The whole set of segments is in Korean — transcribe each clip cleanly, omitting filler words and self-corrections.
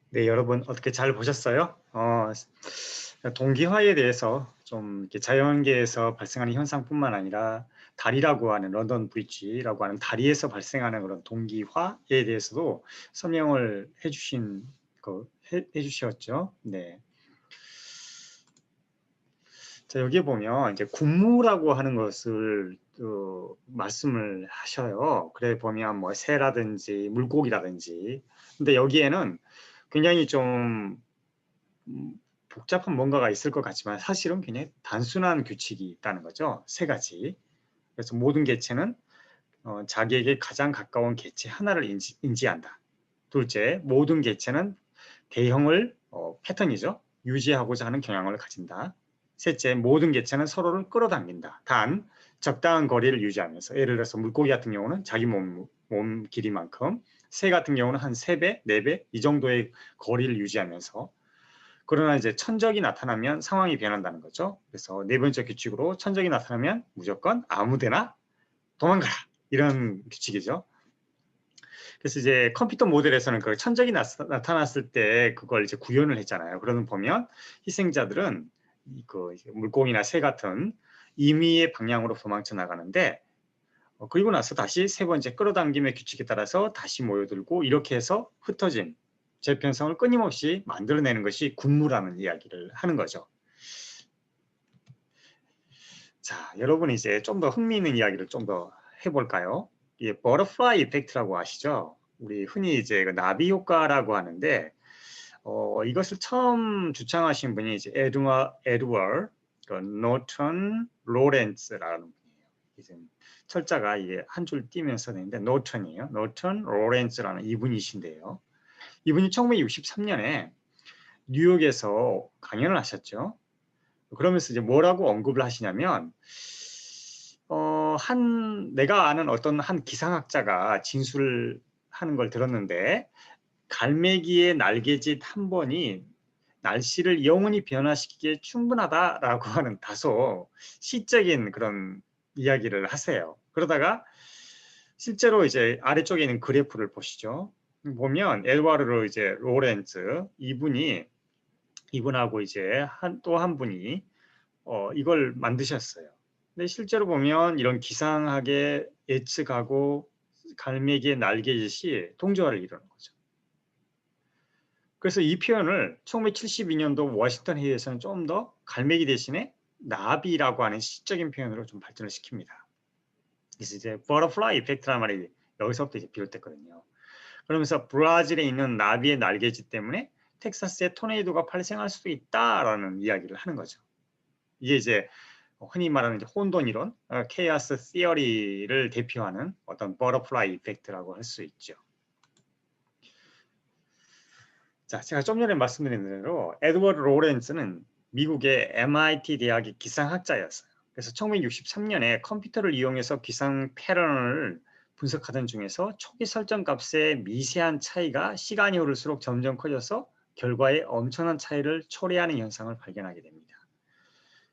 네, 여러분 어떻게 잘 보셨어요? 동기화에 대해서 좀 이렇게 자연계에서 발생하는 현상뿐만 아니라 다리라고 하는 런던 브리지라고 하는 다리에서 발생하는 그런 동기화에 대해서도 설명을 해주셨죠. 네. 자, 여기 보면 이제 군무라고 하는 것을 말씀을 하셔요. 그래 보면 뭐 새라든지 물고기라든지. 근데 여기에는 굉장히 좀 복잡한 뭔가가 있을 것 같지만 사실은 굉장히 단순한 규칙이 있다는 거죠. 세 가지. 그래서 모든 개체는 자기에게 가장 가까운 개체 하나를 인지한다. 둘째, 모든 개체는 대형을 패턴이죠. 유지하고자 하는 경향을 가진다. 셋째, 모든 개체는 서로를 끌어당긴다. 단 적당한 거리를 유지하면서, 예를 들어서 물고기 같은 경우는 자기 몸 길이만큼, 새 같은 경우는 한 3배, 4배 이 정도의 거리를 유지하면서, 그러나 이제 천적이 나타나면 상황이 변한다는 거죠. 그래서 네 번째 규칙으로 천적이 나타나면 무조건 아무데나 도망가라, 이런 규칙이죠. 그래서 이제 컴퓨터 모델에서는 그 천적이 나타났을 때 그걸 이제 구현을 했잖아요. 그러는 보면 희생자들은 그 물고기나 새 같은 임의의 방향으로 도망쳐 나가는데, 그리고 나서 다시 세 번째 끌어당김의 규칙에 따라서 다시 모여들고, 이렇게 해서 흩어진 재편성을 끊임없이 만들어내는 것이 군무라는 이야기를 하는 거죠. 자, 여러분 이제 좀 더 흥미있는 이야기를 좀 더 해볼까요? 이게 버터플라이 이펙트라고 아시죠? 우리 흔히 이제 그 나비 효과라고 하는데, 이것을 처음 주창하신 분이 이제 에드월 노턴 로렌츠라는 분이에요. 이제 철자가 이게 한 줄 띄면서 되는데 노턴이에요. 노턴 로렌츠라는 이분이신데요. 이분이 1963년에 뉴욕에서 강연을 하셨죠. 그러면서 이제 뭐라고 언급을 하시냐면, 내가 아는 어떤 한 기상학자가 진술을 하는 걸 들었는데, 갈매기의 날개짓 한 번이 날씨를 영원히 변화시키기에 충분하다라고 하는 다소 시적인 그런 이야기를 하세요. 그러다가 실제로 이제 아래쪽에 있는 그래프를 보시죠. 보면 엘와르로 이제 로렌츠 이분하고 이제 또 한 분이 이걸 만드셨어요. 근데 실제로 보면 이런 기상하게 예측하고 갈매기의 날개짓이 동조화를 이루는 거죠. 그래서 이 표현을 1972년도 워싱턴 회의에서는 좀 더 갈매기 대신에 나비라고 하는 시적인 표현으로 좀 발전을 시킵니다. 그래서 이제 버터플라이 이펙트라는 말이 여기서부터 이제 비롯됐거든요. 그러면서 브라질에 있는 나비의 날개짓 때문에 텍사스에 토네이도가 발생할 수도 있다라는 이야기를 하는 거죠. 이게 이제 흔히 말하는 이제 혼돈 이론, 케이오스 시어리를 대표하는 어떤 버터플라이 이펙트라고 할 수 있죠. 자, 제가 좀 전에 말씀드린 대로 에드워드 로렌츠는 미국의 MIT 대학의 기상학자였어요. 그래서 1963년에 컴퓨터를 이용해서 기상 패턴을 분석하던 중에서 초기 설정 값의 미세한 차이가 시간이 흐를수록 점점 커져서 결과에 엄청난 차이를 초래하는 현상을 발견하게 됩니다.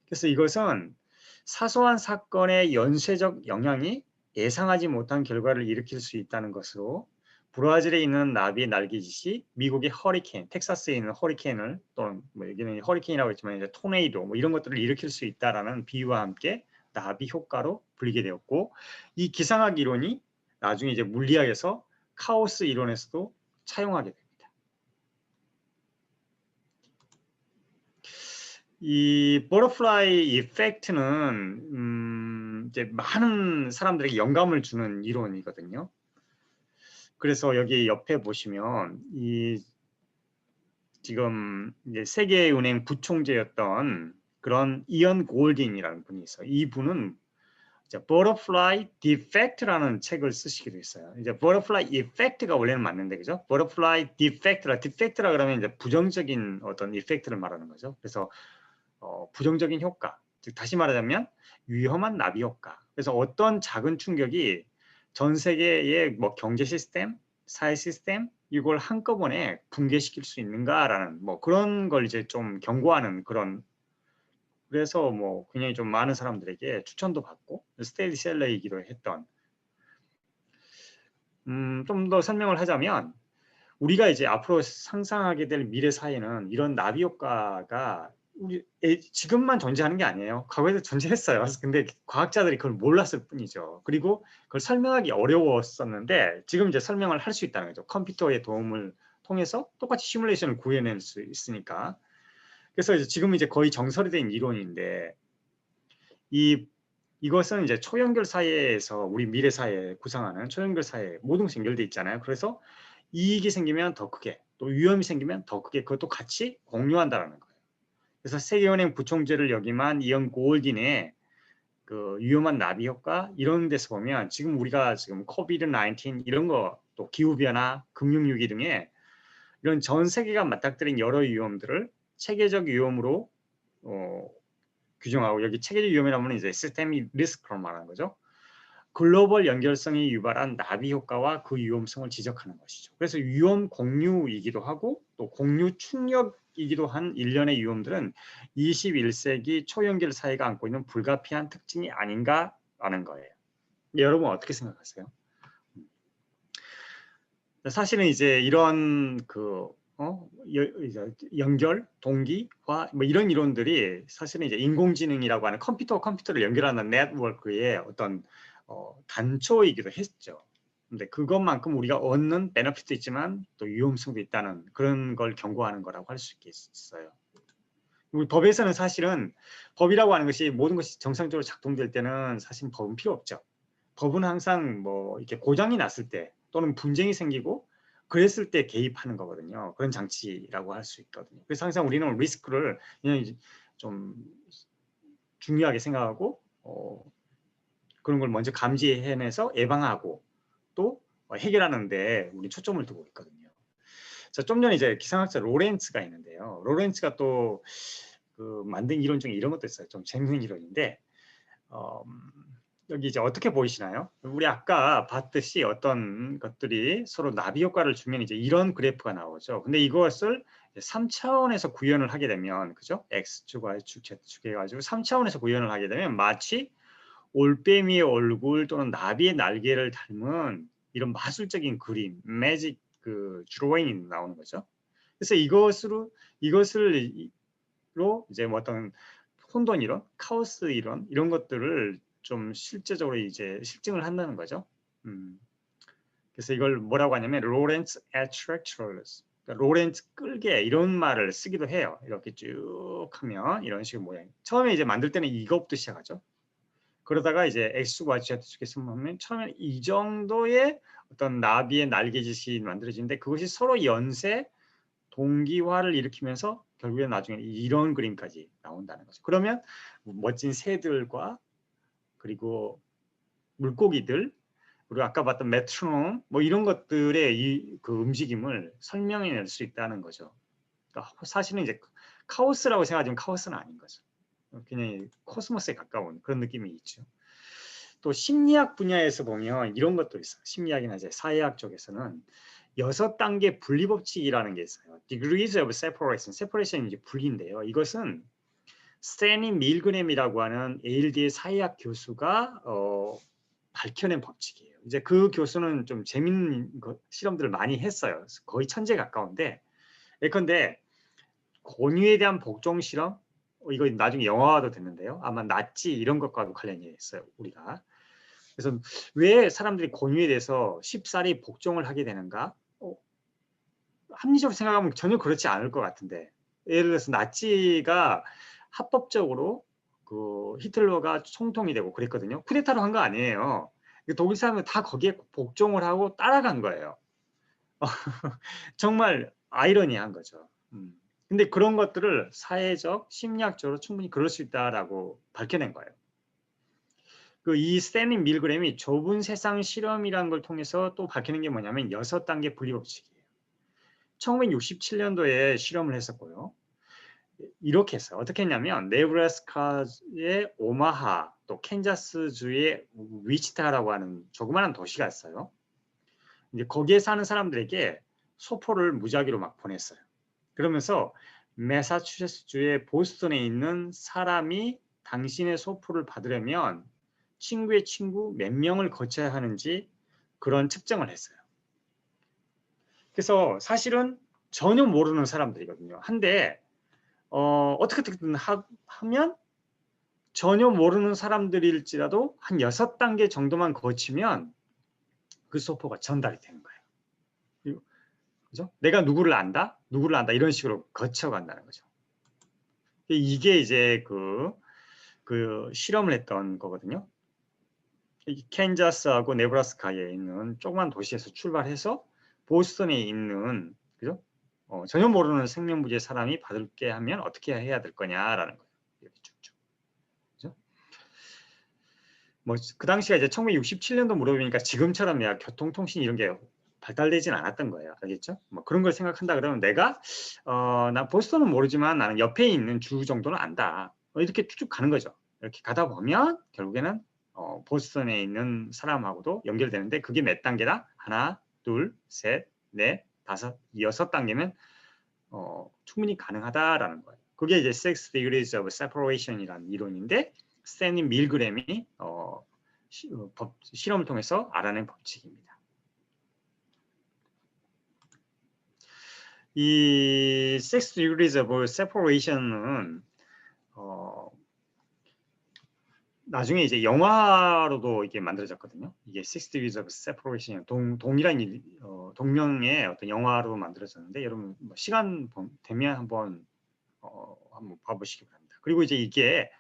그래서 이것은 사소한 사건의 연쇄적 영향이 예상하지 못한 결과를 일으킬 수 있다는 것으로, 브라질에 있는 나비의 날개짓이 미국의 허리케인, 텍사스에 있는 허리케인을, 또는 뭐 여기는 허리케인이라고 했지만 이제 토네이도 뭐 이런 것들을 일으킬 수 있다라는 비유와 함께 나비 효과로 불리게 되었고, 이 기상학 이론이 나중에 이제 물리학에서 카오스 이론에서도 차용하게 됩니다. 이 버터플라이 이펙트는 이제 많은 사람들에게 영감을 주는 이론이거든요. 그래서 여기 옆에 보시면 이 지금 이제 세계은행 부총재였던 그런 이언 골딩이라는 분이 있어요. 이 분은 버터플라이 디펙트라는 책을 쓰시기도 했어요. 이제 버터플라이 이펙트가 원래는 맞는데, 그죠? 버터플라이 디펙트라 그러면 이제 부정적인 어떤 이펙트를 말하는 거죠. 그래서 부정적인 효과, 즉 다시 말하자면 위험한 나비 효과. 그래서 어떤 작은 충격이 전 세계의 뭐 경제 시스템, 사회 시스템 이걸 한꺼번에 붕괴시킬 수 있는가라는 뭐 그런 걸 이제 좀 경고하는 그런, 그래서 뭐 굉장히 좀 많은 사람들에게 추천도 받고 스테디셀러이기도 했던, 좀 더 설명을 하자면 우리가 이제 앞으로 상상하게 될 미래 사회는 이런 나비 효과가 지금만 존재하는 게 아니에요. 과거에도 존재했어요. 근데 과학자들이 그걸 몰랐을 뿐이죠. 그리고 그걸 설명하기 어려웠었는데 지금 이제 설명을 할 수 있다는 거죠. 컴퓨터의 도움을 통해서 똑같이 시뮬레이션을 구해낼 수 있으니까. 그래서 이제 지금 이제 거의 정설이 된 이론인데 이것은 이제 초연결 사회에서 우리 미래 사회 구상하는 초연결 사회 모든 것이 연결돼 있잖아요. 그래서 이익이 생기면 더 크게 또 위험이 생기면 더 크게 그것도 같이 공유한다는 거예요. 그래서 세계은행 부총재를 역임한 이언 골딘의 그 위험한 나비 효과 이런 데서 보면 지금 우리가 지금 코비드 19 이런 거 또 기후 변화, 금융 위기 등의 이런 전 세계가 맞닥뜨린 여러 위험들을 체계적 위험으로 규정하고 여기 체계적 위험이라면 이제 시스템이 리스크로 말하는 거죠. 글로벌 연결성이 유발한 나비 효과와 그 위험성을 지적하는 것이죠. 그래서 위험 공유이기도 하고 또 공유 충격이기도 한 일련의 위험들은 21세기 초연결 사회가 안고 있는 불가피한 특징이 아닌가라는 거예요. 여러분 어떻게 생각하세요? 사실은 이제 이런 연결, 동기화 뭐 이런 이론들이 사실은 이제 인공지능이라고 하는 컴퓨터를 연결하는 네트워크의 어떤 단초이기도 했죠. 근데 그것만큼 우리가 얻는 베네핏도 있지만 또 위험성도 있다는 그런 걸 경고하는 거라고 할 수 있겠어요. 우리 법에서는 사실은 법이라고 하는 것이 모든 것이 정상적으로 작동될 때는 사실 법은 필요 없죠. 법은 항상 뭐 이렇게 고장이 났을 때 또는 분쟁이 생기고 그랬을 때 개입하는 거거든요. 그런 장치라고 할 수 있거든요. 그래서 항상 우리는 리스크를 그냥 좀 중요하게 생각하고 그런 걸 먼저 감지해내서 예방하고 또 해결하는데 우리 초점을 두고 있거든요. 자, 좀 전에 이제 기상학자 로렌츠가 있는데요. 로렌츠가 또 그 만든 이론 중에 이런 것도 있어요. 좀 재밌는 이론인데 여기 이제 어떻게 보이시나요? 우리 아까 봤듯이 어떤 것들이 서로 나비 효과를 주면 이제 이런 그래프가 나오죠. 근데 이것을 3차원에서 구현을 하게 되면 그죠? X축, Y축, Z축 해가지고 3차원에서 구현을 하게 되면 마치 올빼미의 얼굴 또는 나비의 날개를 닮은 이런 마술적인 그림, 매직 그 드로잉이 나오는 거죠. 그래서 이것으로 이제 뭐 어떤 혼돈 이론, 카오스 이론 이런 것들을 좀 실제적으로 이제 실증을 한다는 거죠. 그래서 이걸 뭐라고 하냐면 로렌츠 애트랙츄럴리스, 그러니까 로렌츠 끌게 이런 말을 쓰기도 해요. 이렇게 쭉 하면 이런 식의 모양. 처음에 이제 만들 때는 이것부터 시작하죠. 그러다가 이제 X축, Y축 보면 처음에 이 정도의 어떤 나비의 날개짓이 만들어지는데 그것이 서로 연쇄 동기화를 일으키면서 결국에 나중에 이런 그림까지 나온다는 거죠. 그러면 멋진 새들과 그리고 물고기들 그리고 아까 봤던 메트로놈 뭐 이런 것들의 그 움직임을 설명해낼 수 있다는 거죠. 그러니까 사실은 이제 카오스라고 생각하지만 카오스는 아닌 거죠. 그냥 코스모스에 가까운 그런 느낌이 있죠. 또 심리학 분야에서 보면 이런 것도 있어요. 심리학이나 이제 사회학 쪽에서는 6단계 분리 법칙이라는 게 있어요. Degrees of Separation. Separation이 이제 분리인데요. 이것은 스탠리 밀그램이라고 하는 ALD의 사회학 교수가 밝혀낸 법칙이에요. 이제 그 교수는 좀 재밌는 실험들을 많이 했어요. 거의 천재에 가까운데 예컨대 권위에 대한 복종 실험 이거 나중에 영화화도 됐는데요. 아마 나치 이런 것과도 관련이 있어요. 우리가. 그래서 왜 사람들이 권위에 대해서 쉽사리 복종을 하게 되는가? 합리적으로 생각하면 전혀 그렇지 않을 것 같은데 예를 들어서 나치가 합법적으로 그 히틀러가 총통이 되고 그랬거든요. 쿠데타로 한 거 아니에요. 독일 사람들 다 거기에 복종을 하고 따라간 거예요. 정말 아이러니한 거죠. 근데 그런 것들을 사회적, 심리학적으로 충분히 그럴 수 있다라고 밝혀낸 거예요. 이 스탠리 밀그램이 좁은 세상 실험이라는 걸 통해서 또 밝히는 게 뭐냐면 6단계 분리법칙이에요. 1967년도에 실험을 했었고요. 이렇게 했어요. 어떻게 했냐면 네브라스카의 오마하 또 캔자스주의 위치타라고 하는 조그마한 도시가 있어요. 이제 거기에 사는 사람들에게 소포를 무작위로 막 보냈어요. 그러면서 매사추세츠주의 보스턴에 있는 사람이 당신의 소포를 받으려면 친구의 친구 몇 명을 거쳐야 하는지 그런 측정을 했어요. 그래서 사실은 전혀 모르는 사람들이거든요. 한데 어떻게든 하면 전혀 모르는 사람들일지라도 한 6단계 정도만 거치면 그 소포가 전달이 되는 거예요. 그죠? 내가 누구를 안다? 누구를 안다? 이런 식으로 거쳐간다는 거죠. 이게 이제 그 실험을 했던 거거든요. 캔자스하고 네브라스카에 있는 조그만 도시에서 출발해서 보스턴에 있는, 그죠? 전혀 모르는 생명부지의 사람이 받을게 하면 어떻게 해야 될 거냐라는 거예요. 이렇게 쭉쭉. 그죠? 뭐 그 당시가 이제 1967년도 무렵이니까 지금처럼 야 교통통신 이런 게 발달되진 않았던 거예요. 알겠죠? 뭐 그런 걸 생각한다 그러면 내가 나 보스턴은 모르지만 나는 옆에 있는 주 정도는 안다. 이렇게 쭉쭉 가는 거죠. 이렇게 가다 보면 결국에는 보스턴에 있는 사람하고도 연결되는데 그게 몇 단계다? 하나, 둘, 셋, 넷, 다섯, 6단계면 충분히 가능하다라는 거예요. 그게 이제 Six Degrees of Separation이라는 이론인데 스탠리 밀그램이 실험을 통해서 알아낸 법칙입니다. 이 Six Degrees of Separation은 나중에 이제 영화로도 이게 만들어졌거든요. 이게 Six Degrees of Separation 동일한 동명의 어떤 영화로 만들어졌는데 여러분 뭐 시간 되면 한번 봐보시기 바랍니다. 그리고 이제 이게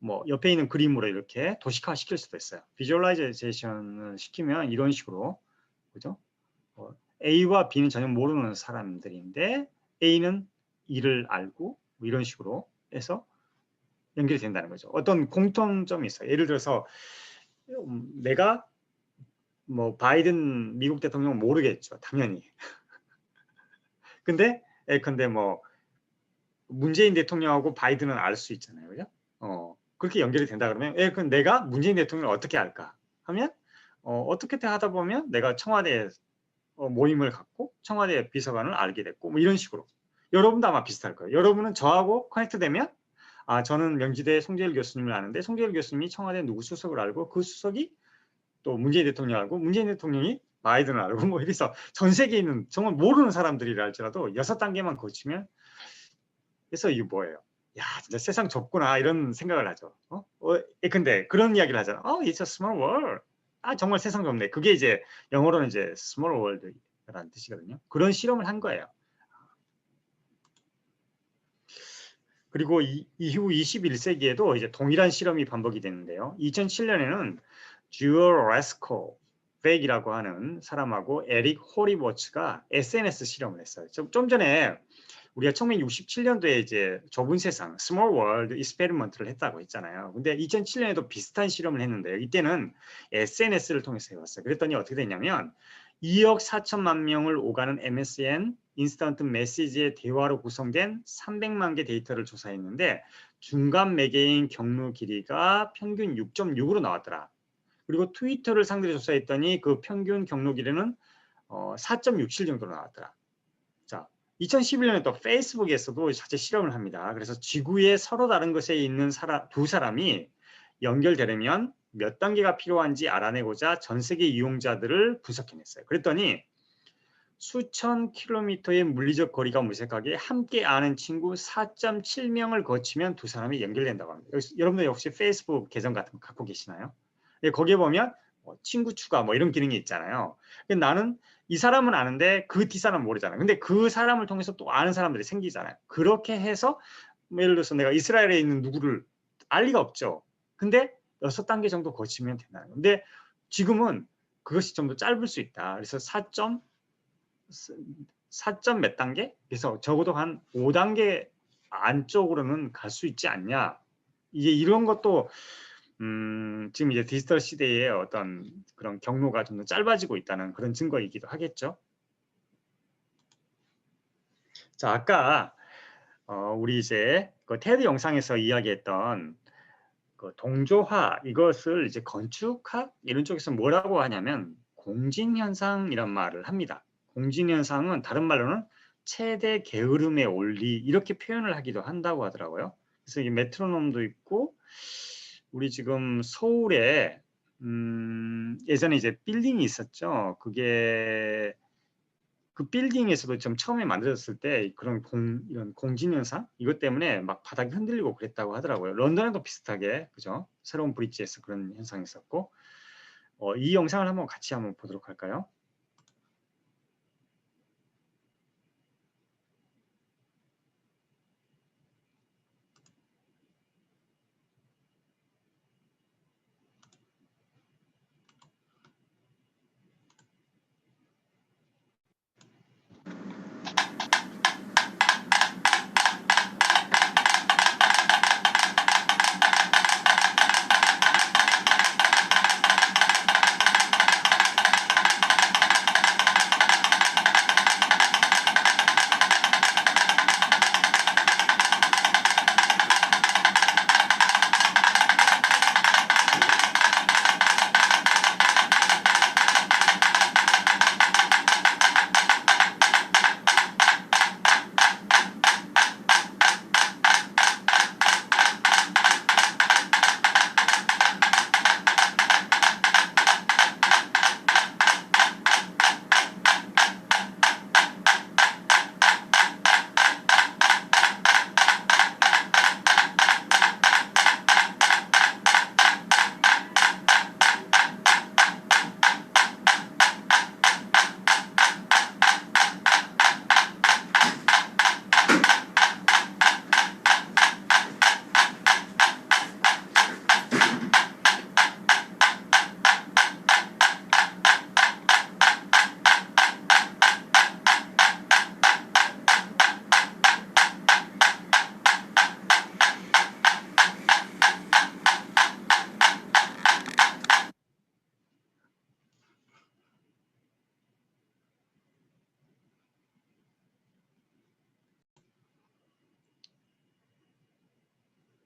뭐 옆에 있는 그림으로 이렇게 도식화 시킬 수도 있어요. 비주얼라이제이션을 시키면 이런 식으로, 그죠? A와 B는 전혀 모르는 사람들인데 A는 E를 알고 뭐 이런 식으로 해서 연결이 된다는 거죠. 어떤 공통점이 있어요. 예를 들어서 내가 뭐 바이든 미국 대통령 모르겠죠, 당연히. 근데 예컨대 뭐 문재인 대통령하고 바이든은 알 수 있잖아요, 그죠? 그렇게 연결이 된다 그러면 그럼 내가 문재인 대통령을 어떻게 알까 하면 어떻게 하다 보면 내가 청와대 모임을 갖고 청와대 비서관을 알게 됐고 뭐 이런 식으로 여러분도 아마 비슷할 거예요. 여러분은 저하고 커넥트 되면 저는 명지대 송재일 교수님을 아는데 송재일 교수님이 청와대 누구 수석을 알고 그 수석이 또 문재인 대통령을 알고 문재인 대통령이 바이든을 알고 뭐 이래서 전 세계에 있는 정말 모르는 사람들이라 할지라도 6단계만 거치면 그래서 이게 뭐예요? 야, 진짜 세상 좁구나 이런 생각을 하죠. 근데 그런 이야기를 하잖아. It's a small world. 정말 세상 좁네. 그게 이제 영어로는 이제 small world라는 뜻이거든요. 그런 실험을 한 거예요. 그리고 이후 21세기에도 이제 동일한 실험이 반복이 되는데요. 2007년에는 주얼 레스코 백이라고 하는 사람하고 에릭 호리버츠가 SNS 실험을 했어요. 좀 전에 우리가 1967년도에 이제 좁은 세상, 스몰 월드 익스페리먼트를 했다고 했잖아요. 근데 2007년에도 비슷한 실험을 했는데 이때는 SNS를 통해서 해봤어요. 그랬더니 어떻게 됐냐면 2억 4천만 명을 오가는 MSN 인스턴트 메시지의 대화로 구성된 300만 개 데이터를 조사했는데 중간 매개인 경로 길이가 평균 6.6으로 나왔더라. 그리고 트위터를 상대로 조사했더니 그 평균 경로 길이는 4.67 정도로 나왔더라. 자, 2011년에 또 페이스북에서도 자체 실험을 합니다. 그래서 지구의 서로 다른 곳에 있는 두 사람이 연결되려면 몇 단계가 필요한지 알아내고자 전 세계 이용자들을 분석해냈어요. 그랬더니 수천 킬로미터의 물리적 거리가 무색하게 함께 아는 친구 4.7명을 거치면 두 사람이 연결된다고 합니다. 여러분들 혹시 페이스북 계정 같은 거 갖고 계시나요? 거기에 보면 친구 추가 뭐 이런 기능이 있잖아요. 나는 이 사람은 아는데 그 뒷사람은 모르잖아요. 근데 그 사람을 통해서 또 아는 사람들이 생기잖아요. 그렇게 해서 예를 들어서 내가 이스라엘에 있는 누구를 알 리가 없죠. 근데 6단계 정도 거치면 된다는 거예요. 근데 지금은 그것이 좀 더 짧을 수 있다. 그래서 4점 몇 단계? 그래서 적어도 한 5단계 안쪽으로는 갈 수 있지 않냐. 이게 이런 것도 지금 이제 디지털 시대의 어떤 그런 경로가 좀 더 짧아지고 있다는 그런 증거이기도 하겠죠. 자, 아까 우리 이제 그 테드 영상에서 이야기했던 그 동조화 이것을 이제 건축학 이런 쪽에서 뭐라고 하냐면 공진현상이란 말을 합니다. 공진현상은 다른 말로는 최대 게으름의 원리 이렇게 표현을 하기도 한다고 하더라고요. 그래서 이 메트로놈도 있고 우리 지금 서울에 예전에 이제 빌딩이 있었죠. 그게 그 빌딩에서도 좀 처음에 만들어졌을 때 그런 이런 공진 현상 이것 때문에 막 바닥이 흔들리고 그랬다고 하더라고요. 런던에도 비슷하게 그죠? 새로운 브릿지에서 그런 현상이 있었고 이 영상을 한번 같이 한번 보도록 할까요?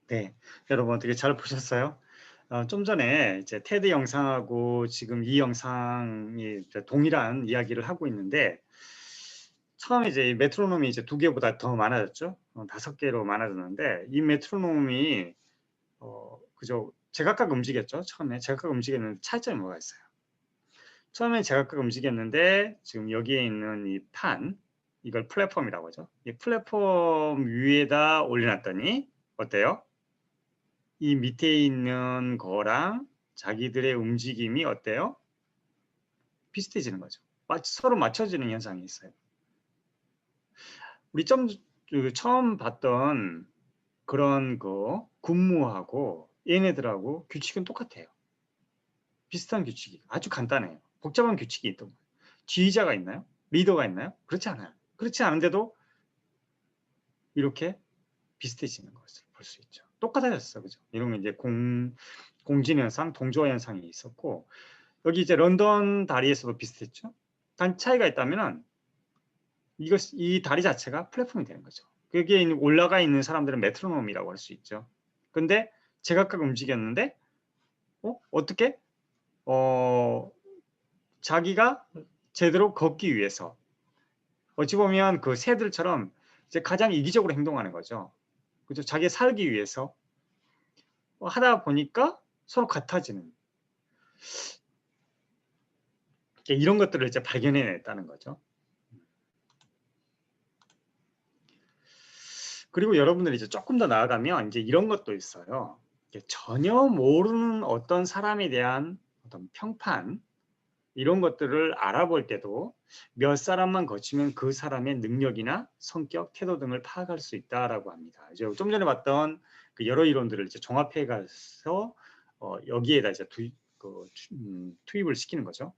네, 여러분 어떻게 잘 보셨어요? 좀 전에 이제 테드 영상하고 지금 이 영상이 이제 동일한 이야기를 하고 있는데 처음에 이제 메트로놈이 이제 2개보다 더 많아졌죠. 5개로 많아졌는데 이 메트로놈이 그저 제각각 움직였죠. 처음에 제각각 움직였는데 차이점이 뭐가 있어요? 처음에 제각각 움직였는데 지금 여기에 있는 이 판 이걸 플랫폼이라고 하죠. 이 플랫폼 위에다 올려놨더니 어때요? 이 밑에 있는 거랑 자기들의 움직임이 어때요? 비슷해지는 거죠. 서로 맞춰지는 현상이 있어요. 우리 처음 봤던 그런 거 군무하고 얘네들하고 규칙은 똑같아요. 비슷한 규칙이 아주 간단해요. 복잡한 규칙이 있던 거예요. 지휘자가 있나요? 리더가 있나요? 그렇지 않아요. 그렇지 않은데도 이렇게 비슷해지는 것을 볼 수 있죠. 똑같아졌어, 그죠? 이런 게 이제 공진 현상, 동조 현상이 있었고 여기 이제 런던 다리에서도 비슷했죠. 단 차이가 있다면은 이 다리 자체가 플랫폼이 되는 거죠. 거기에 올라가 있는 사람들은 메트로놈이라고 할 수 있죠. 근데 제각각 움직였는데 어떻게 자기가 제대로 걷기 위해서 어찌 보면 그 새들처럼 이제 가장 이기적으로 행동하는 거죠. 그죠? 자기 살기 위해서 하다 보니까 서로 같아지는 이런 것들을 이제 발견해냈다는 거죠. 그리고 여러분들이 이제 조금 더 나아가면 이제 이런 것도 있어요. 전혀 모르는 어떤 사람에 대한 어떤 평판 이런 것들을 알아볼 때도 몇 사람만 거치면 그 사람의 능력이나 성격, 태도 등을 파악할 수 있다라고 합니다. 이제 좀 전에 봤던 그 여러 이론들을 이제 종합해 가서 여기에다 이제 투입을 시키는 거죠.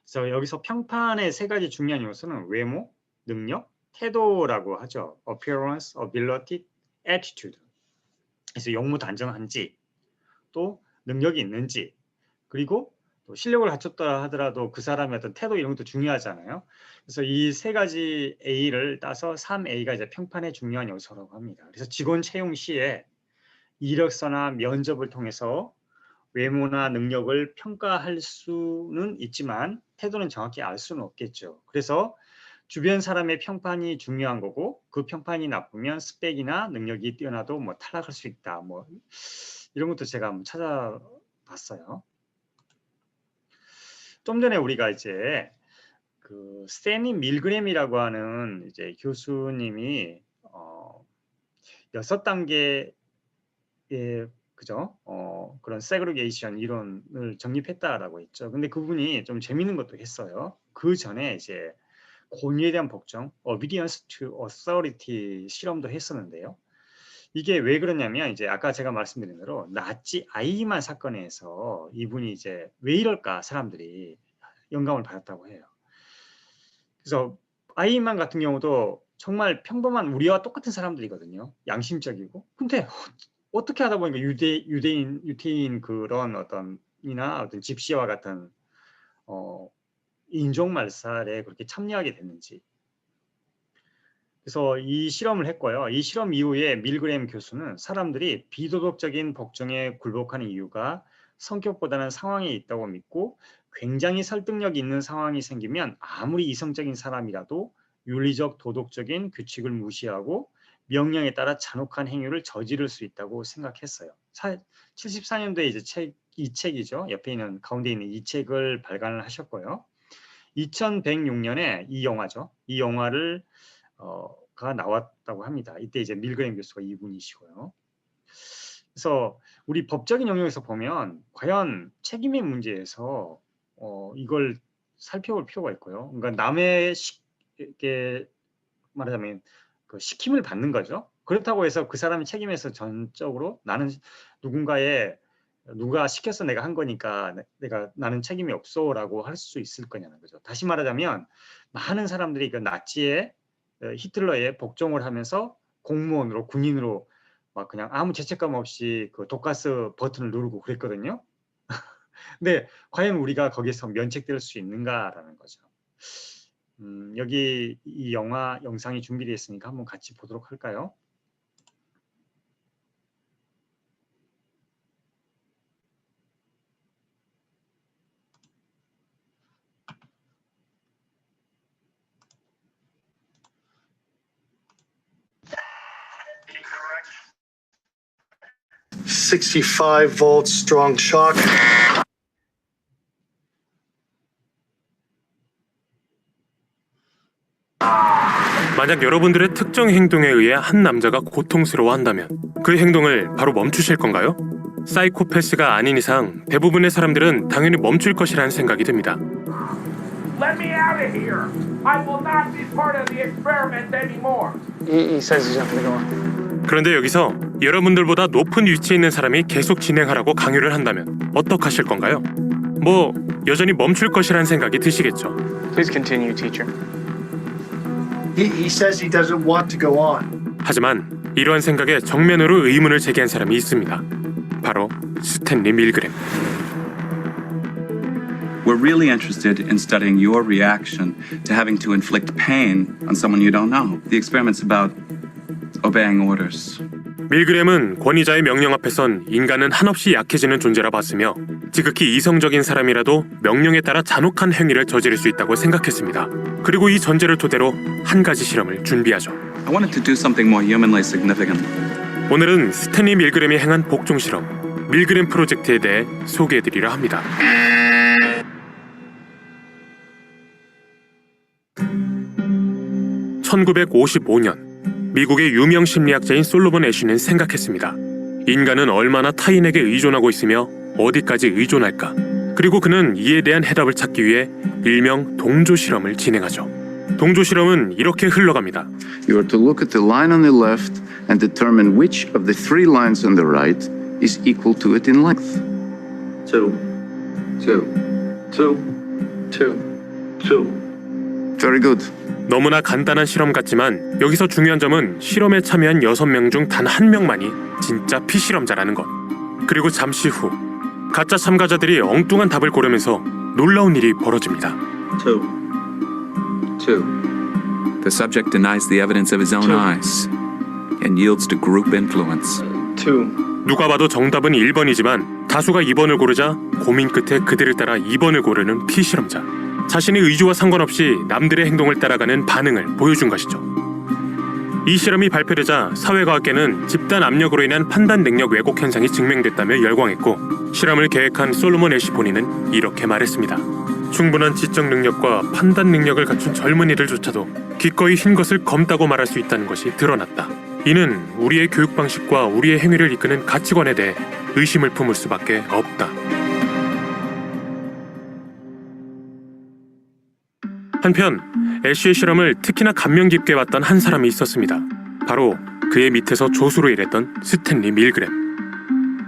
그래서 여기서 평판의 3가지 중요한 요소는 외모, 능력, 태도라고 하죠. appearance, ability, attitude. 그래서 용무단정한지 또 능력이 있는지 그리고 또 실력을 갖췄다 하더라도 그 사람의 어떤 태도 이런 것도 중요하잖아요. 그래서 이 3가지 A를 따서 3A가 이제 평판의 중요한 요소라고 합니다. 그래서 직원 채용 시에 이력서나 면접을 통해서 외모나 능력을 평가할 수는 있지만 태도는 정확히 알 수는 없겠죠. 그래서 주변 사람의 평판이 중요한 거고 그 평판이 나쁘면 스펙이나 능력이 뛰어나도 뭐 탈락할 수 있다. 뭐 이런 것도 제가 한번 찾아봤어요. 좀 전에 우리가 이제 그 스탠리 밀그램이라고 하는 이제 교수님이 6단계의 그죠? 그런 세그리게이션 이론을 정립했다라고 했죠. 근데 그분이 좀 재밌는 것도 했어요. 그 전에 이제 권위에 대한 복종, obedience to authority 실험도 했었는데요. 이게 왜 그러냐면 이제 아까 제가 말씀드린 대로 나치 아이만 사건에서 이분이 이제 왜 이럴까 사람들이 영감을 받았다고 해요. 그래서 아이만 같은 경우도 정말 평범한 우리와 똑같은 사람들이거든요. 양심적이고. 근데 어떻게 하다 보니까 유태인 그런 어떤 집시와 같은 인종 말살에 그렇게 참여하게 됐는지. 그래서 이 실험을 했고요. 이 실험 이후에 밀그램 교수는 사람들이 비도덕적인 복종에 굴복하는 이유가 성격보다는 상황에 있다고 믿고 굉장히 설득력 있는 상황이 생기면 아무리 이성적인 사람이라도 윤리적 도덕적인 규칙을 무시하고 명령에 따라 잔혹한 행위를 저지를 수 있다고 생각했어요. 74년도에 이제 이 책이죠. 옆에 있는 가운데 있는 이 책을 발간을 하셨고요. 2106년에 이 영화죠. 이 영화를 가 나왔다고 합니다. 이때 이제 밀그램 교수가 이분이시고요. 그래서 우리 법적인 영역에서 보면 과연 책임의 문제에서 이걸 살펴볼 필요가 있고요. 그러니까 남의 이렇게 말하자면 그 시킴을 받는 거죠. 그렇다고 해서 그 사람이 책임에서 전적으로 나는 누가 시켜서 내가 한 거니까 나는 책임이 없어라고 할 수 있을 거냐는 거죠. 다시 말하자면 많은 사람들이 그 나치의 히틀러에 복종을 하면서 공무원으로 군인으로 막 그냥 아무 죄책감 없이 그 독가스 버튼을 누르고 그랬거든요. 근데 과연 우리가 거기서 면책될 수 있는가라는 거죠. 여기 이 영상이 준비되어 있으니까 한번 같이 보도록 할까요? (65V) strong shock. 만약 여러분들의 특정 행동에 의해 한 남자가 고통스러워한다면 그 행동을 바로 멈추실 건가요? 사이코패스가 아닌 이상 대부분의 사람들은 당연히 멈출 것이라는 생각이 듭니다. Let me out of here. I will not be part of the experiment anymore. He says he's not going to go on. 그런데 여기서 여러분들보다 높은 위치에 있는 사람이 계속 진행하라고 강요를 한다면 어떡하실 건가요? 여전히 멈출 것이라는 생각이 드시겠죠. Please continue, teacher. He says he doesn't want to go on. 하지만 이러한 생각에 정면으로 의문을 제기한 사람이 있습니다. 바로 스탠리 밀그램. We're really interested in studying your reaction to having to inflict pain on someone you don't know. The experiment's about obeying orders. 밀그램은 권위자의 명령 앞에선 인간은 한없이 약해지는 존재라 봤으며 지극히 이성적인 사람이라도 명령에 따라 잔혹한 행위를 저지를 수 있다고 생각했습니다. 그리고 이 전제를 토대로 한 가지 실험을 준비하죠. I wanted to do something more humanly significant. 오늘은 스탠리 밀그램이 행한 복종 실험, 밀그램 프로젝트에 대해 소개해드리려 합니다. (1955년) 미국의 유명 심리학자인 솔로몬 애쉬는 생각했습니다. 인간은 얼마나 타인에게 의존하고 있으며 어디까지 의존할까? 그리고 그는 이에 대한 해답을 찾기 위해 일명 동조 실험을 진행하죠. 동조 실험은 이렇게 흘러갑니다. You are to look at the line on the left and determine which of the three lines on the right is equal to it in length. 2, 2, 2, 2, 2. Very good. 너무나 간단한 실험 같지만 여기서 중요한 점은 실험에 참여한 6명 중 단 1명만이 진짜 피실험자라는 것. 그리고 잠시 후 가짜 참가자들이 엉뚱한 답을 고르면서 놀라운 일이 벌어집니다. 2, 2. The subject denies the evidence of his own eyes and yields to group influence. 2. 누가 봐도 정답은 1번이지만 다수가 2번을 고르자 고민 끝에 그들을 따라 2번을 고르는 피실험자. 자신의 의지와 상관없이 남들의 행동을 따라가는 반응을 보여준 것이죠. 이 실험이 발표되자 사회과학계는 집단 압력으로 인한 판단 능력 왜곡 현상이 증명됐다며 열광했고 실험을 계획한 솔로몬 애쉬 본인은 이렇게 말했습니다. 충분한 지적 능력과 판단 능력을 갖춘 젊은이들조차도 기꺼이 흰 것을 검다고 말할 수 있다는 것이 드러났다. 이는 우리의 교육 방식과 우리의 행위를 이끄는 가치관에 대해 의심을 품을 수밖에 없다. 한편 애쉬의 실험을 특히나 감명 깊게 봤던 한 사람이 있었습니다. 바로 그의 밑에서 조수로 일했던 스탠리 밀그램.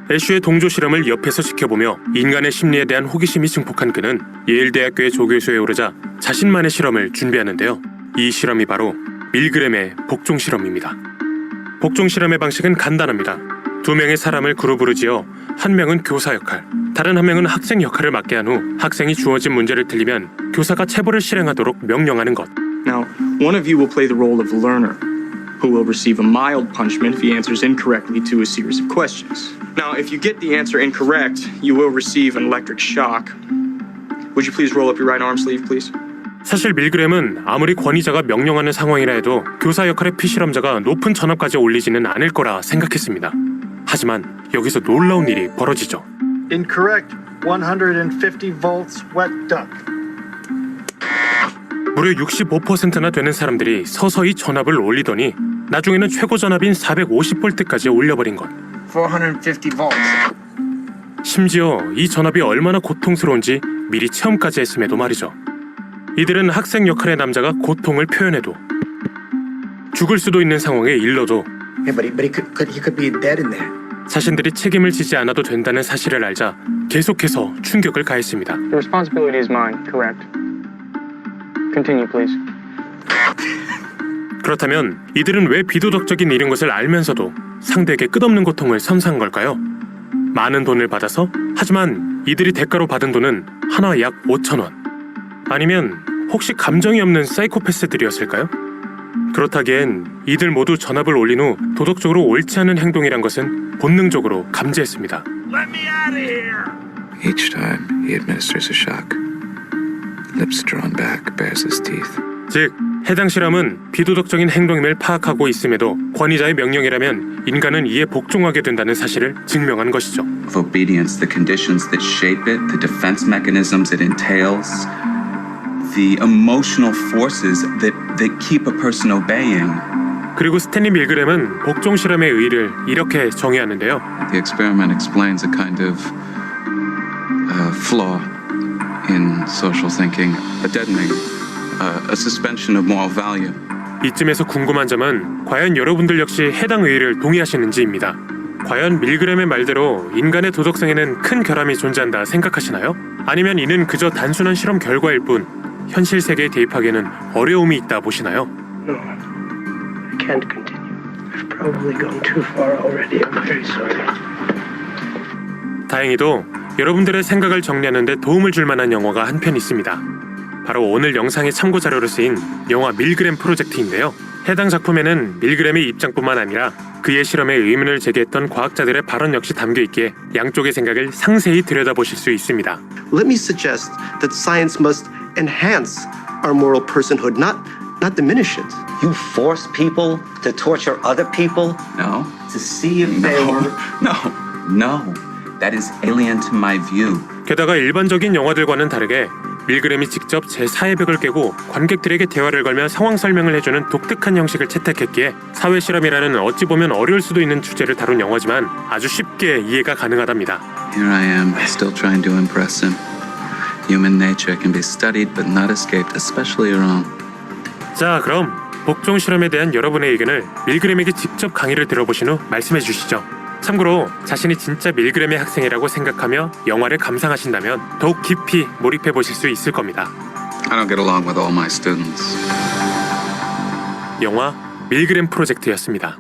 애쉬의 동조 실험을 옆에서 지켜보며 인간의 심리에 대한 호기심이 증폭한 그는 예일대학교의 조교수에 오르자 자신만의 실험을 준비하는데요. 이 실험이 바로 밀그램의 복종 실험입니다. 복종 실험의 방식은 간단합니다. 2명의 사람을 그룹으로 지어 한 명은 교사 역할, 다른 한 명은 학생 역할을 맡게 한 후 학생이 주어진 문제를 틀리면 교사가 체벌을 실행하도록 명령하는 것. Now, one of you will play the role of learner, who will receive a mild punishment if he answers incorrectly to a series of questions. Now, if you get the answer incorrect, you will receive an electric shock. Would you please roll up your right arm sleeve, please? 사실 밀그램은 아무리 권위자가 명령하는 상황이라 해도 교사 역할의 피실험자가 높은 전압까지 올리지는 않을 거라 생각했습니다. 하지만 여기서 놀라운 일이 벌어지죠. Incorrect. 150 volts wet duct. 무려 65%나 되는 사람들이 서서히 전압을 올리더니 나중에는 최고 전압인 450V까지 올려버린 것. 450 volts. 심지어 이 전압이 얼마나 고통스러운지 미리 체험까지 했음에도 말이죠. 이들은 학생 역할의 남자가 고통을 표현해도 죽을 수도 있는 상황에 일러도 Yeah, but he could be dead in there. 자신들이 책임을 지지 않아도 된다는 사실을 알자 계속해서 충격을 가했습니다. The responsibility is mine, correct? Continue, please. 그렇다면 이들은 왜 비도덕적인 일인 것을 알면서도 상대에게 끝없는 고통을 선사한 걸까요? 많은 돈을 받아서? 하지만 이들이 대가로 받은 돈은 하나 약 5,000원. 아니면 혹시 감정이 없는 사이코패스들이었을까요? 그렇다기엔 이들 모두 전압을 올린 후 도덕적으로 옳지 않은 행동이란 것은 본능적으로 감지했습니다. Let me out of here! Each time he administers a shock, lips drawn back, bares his teeth. 즉, 해당 실험은 비도덕적인 행동임을 파악하고 있음에도 권위자의 명령이라면 인간은 이에 복종하게 된다는 사실을 증명한 것이죠. Of obedience, the conditions that shape it, the defense mechanisms it entails, the emotional forces that keep a person obeying. 그리고 스탠리 밀그램은 복종 실험의 의의를 이렇게 정의하는데요. The experiment explains a kind of flaw in social thinking, a deadening, a suspension of moral value. 이쯤에서 궁금한 점은 과연 여러분들 역시 해당 의의를 동의하시는지입니다. 과연 밀그램의 말대로 인간의 도덕성에는 큰 결함이 존재한다 생각하시나요? 아니면 이는 그저 단순한 실험 결과일 뿐 현실 세계에 대입하기에는 어려움이 있다 보시나요? No, I can't continue. I've probably gone too far already. I'm very sorry. 다행히도 여러분들의 생각을 정리하는 데 도움을 줄 만한 영화가 한 편 있습니다. 바로 오늘 영상의 참고 자료로 쓰인 영화 밀그램 프로젝트인데요. 해당 작품에는 밀그램의 입장뿐만 아니라 그의 실험에 의문을 제기했던 과학자들의 발언 역시 담겨있기에 양쪽의 생각을 상세히 들여다보실 수 있습니다. Let me suggest that science must enhance our moral personhood, not diminish it. You force people to torture other people? No. To see if they were... No. That is alien to my view. 게다가 일반적인 영화들과는 다르게 밀그램이 직접 제4의 벽을 깨고 관객들에게 대화를 걸며 상황 설명을 해주는 독특한 형식을 채택했기에 사회 실험이라는 어찌 보면 어려울 수도 있는 주제를 다룬 영화지만 아주 쉽게 이해가 가능하답니다. Here I am, still trying to impress him. Human nature can be studied but not escaped, especially your own. 자, 그럼 복종 실험에 대한 여러분의 의견을 밀그램에게 직접 강의를 들어보신 후 말씀해 주시죠. 참고로 자신이 진짜 밀그램의 학생이라고 생각하며 영화를 감상하신다면 더욱 깊이 몰입해 보실 수 있을 겁니다. I don't get along with all my students. 영화 밀그램 프로젝트였습니다.